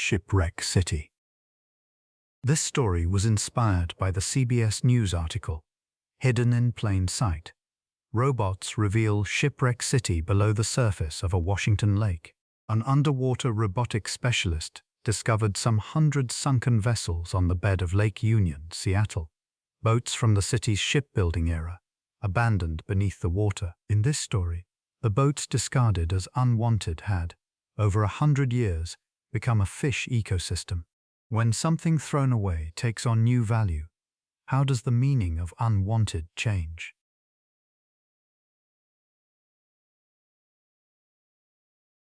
Shipwreck City. This story was inspired by the CBS News article, Hidden in Plain Sight. Robots reveal shipwreck city below the surface of a Washington lake. An underwater robotics specialist discovered some 100 sunken vessels on the bed of Lake Union, Seattle. Boats from the city's shipbuilding era, abandoned beneath the water. In this story, the boats discarded as unwanted had, over 100 years, become a fish ecosystem. When something thrown away takes on new value, how does the meaning of unwanted change?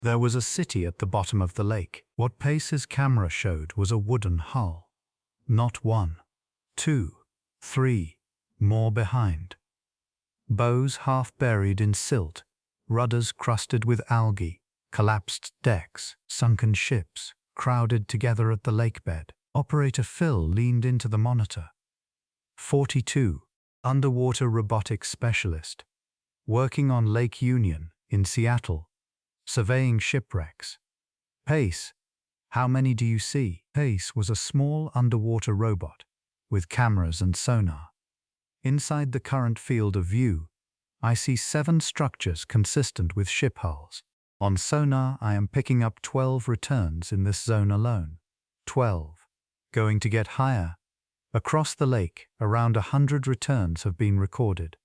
There was a city at the bottom of the lake. What Pace's camera showed was a wooden hull. Not one, two, three, more behind. Bows half buried in silt, rudders crusted with algae, collapsed decks, sunken ships, crowded together at the lakebed. Operator Phil leaned into the monitor. 42, underwater robotics specialist, working on Lake Union in Seattle, surveying shipwrecks. Pace, how many do you see? Pace was a small underwater robot with cameras and sonar. Inside the current field of view, I see 7 structures consistent with ship hulls. On sonar, I am picking up 12 returns in this zone alone. 12. Going to get higher. Across the lake, around 100 returns have been recorded.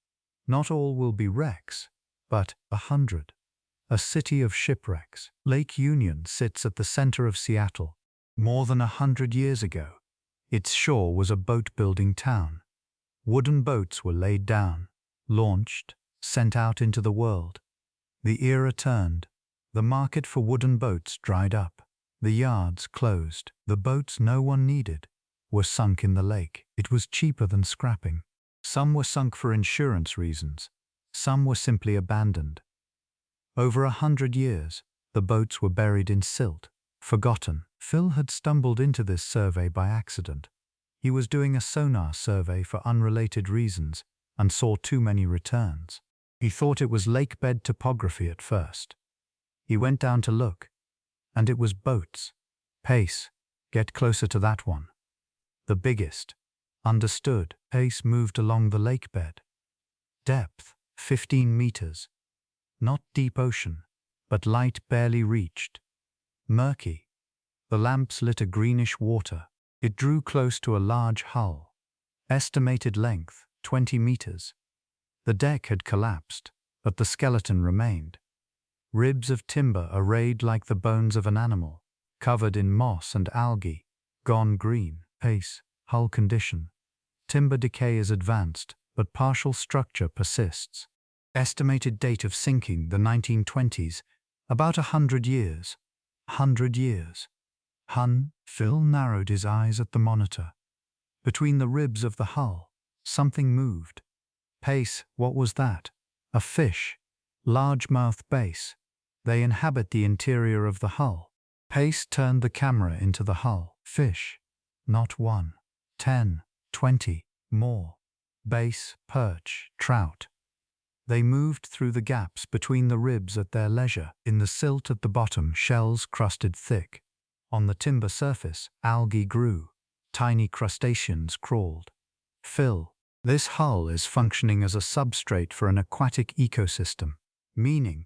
Not all will be wrecks, but 100. A city of shipwrecks. Lake Union sits at the center of Seattle. More than 100 years ago, its shore was a boat-building town. Wooden boats were laid down, launched, sent out into the world. The era turned. The market for wooden boats dried up. The yards closed. The boats no one needed were sunk in the lake. It was cheaper than scrapping. Some were sunk for insurance reasons. Some were simply abandoned. Over 100 years, the boats were buried in silt, forgotten. Phil had stumbled into this survey by accident. He was doing a sonar survey for unrelated reasons and saw too many returns. He thought it was lakebed topography at first. He went down to look, and it was boats. Pace, get closer to that one. The biggest. Understood. Pace moved along the lakebed. Depth, 15 meters. Not deep ocean, but light barely reached. Murky. The lamps lit a greenish water. It drew close to a large hull. Estimated length, 20 meters. The deck had collapsed, but the skeleton remained. Ribs of timber arrayed like the bones of an animal, covered in moss and algae, gone green. Pace, hull condition. Timber decay is advanced, but partial structure persists. Estimated date of sinking, the 1920s, about 100 years. 100 years. Phil narrowed his eyes at the monitor. Between the ribs of the hull, something moved. Pace, what was that? A fish. Largemouth bass. They inhabit the interior of the hull. Pace turned the camera into the hull. Fish. Not 1, 10, 20, more. Bass, perch, trout. They moved through the gaps between the ribs at their leisure. In the silt at the bottom, shells crusted thick. On the timber surface, algae grew. Tiny crustaceans crawled. Phil, this hull is functioning as a substrate for an aquatic ecosystem, meaning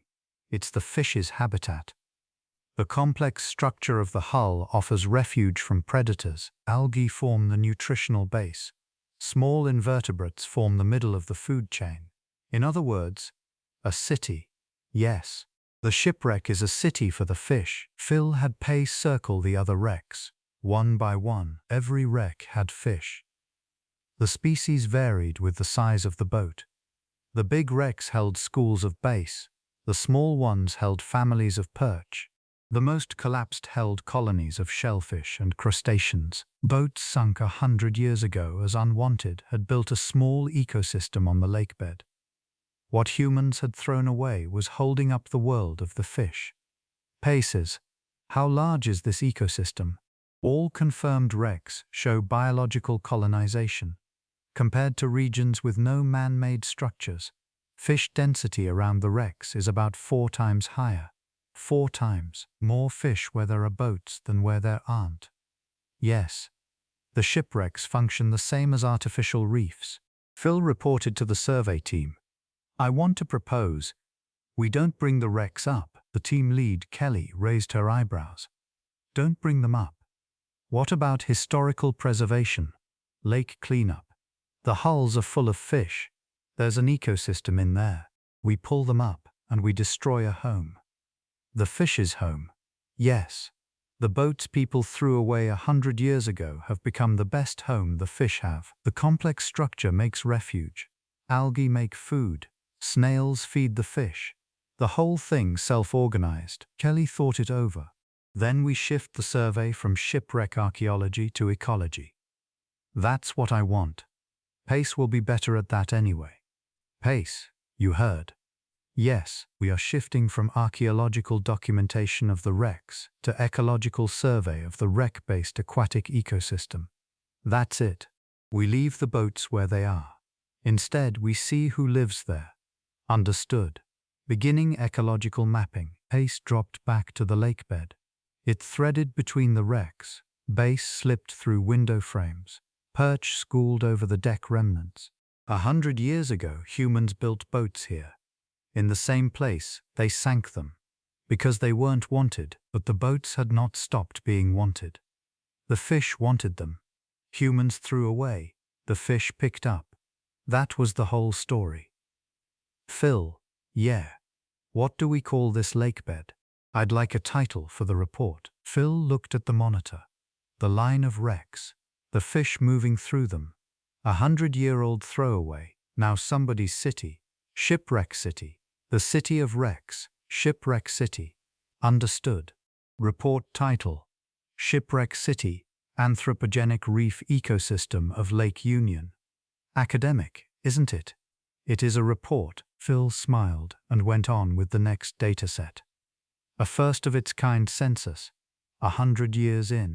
it's the fish's habitat. The complex structure of the hull offers refuge from predators. Algae form the nutritional base. Small invertebrates form the middle of the food chain. In other words, a city. Yes, the shipwreck is a city for the fish. Phil had Pace circle the other wrecks. One by one, every wreck had fish. The species varied with the size of the boat. The big wrecks held schools of bass. The small ones held families of perch. The most collapsed held colonies of shellfish and crustaceans. Boats sunk 100 years ago as unwanted had built a small ecosystem on the lakebed. What humans had thrown away was holding up the world of the fish. Paces, how large is this ecosystem? All confirmed wrecks show biological colonization. Compared to regions with no man-made structures, fish density around the wrecks is about 4 times higher. 4 times more fish where there are boats than where there aren't. Yes, the shipwrecks function the same as artificial reefs. Phil reported to the survey team. I want to propose, we don't bring the wrecks up. The team lead, Kelly, raised her eyebrows. Don't bring them up. What about historical preservation? Lake cleanup. The hulls are full of fish. There's an ecosystem in there. We pull them up and we destroy a home. The fish's home. Yes. The boats people threw away 100 years ago have become the best home the fish have. The complex structure makes refuge. Algae make food. Snails feed the fish. The whole thing self-organized. Kelly thought it over. Then we shift the survey from shipwreck archaeology to ecology. That's what I want. Pace will be better at that anyway. Pace, you heard. Yes, we are shifting from archaeological documentation of the wrecks to ecological survey of the wreck-based aquatic ecosystem. That's it. We leave the boats where they are. Instead, we see who lives there. Understood. Beginning ecological mapping. Pace dropped back to the lakebed. It threaded between the wrecks. Base slipped through window frames. Perch schooled over the deck remnants. 100 years ago, humans built boats here. In the same place, they sank them. Because they weren't wanted, but the boats had not stopped being wanted. The fish wanted them. Humans threw away. The fish picked up. That was the whole story. Phil, yeah. What do we call this lakebed? I'd like a title for the report. Phil looked at the monitor. The line of wrecks. The fish moving through them. 100-year-old throwaway. Now somebody's city. Shipwreck City. The city of wrecks. Shipwreck City. Understood. Report title. Shipwreck City. Anthropogenic reef ecosystem of Lake Union. Academic, isn't it? It is a report. Phil smiled and went on with the next dataset. A first-of-its-kind census. 100 years in.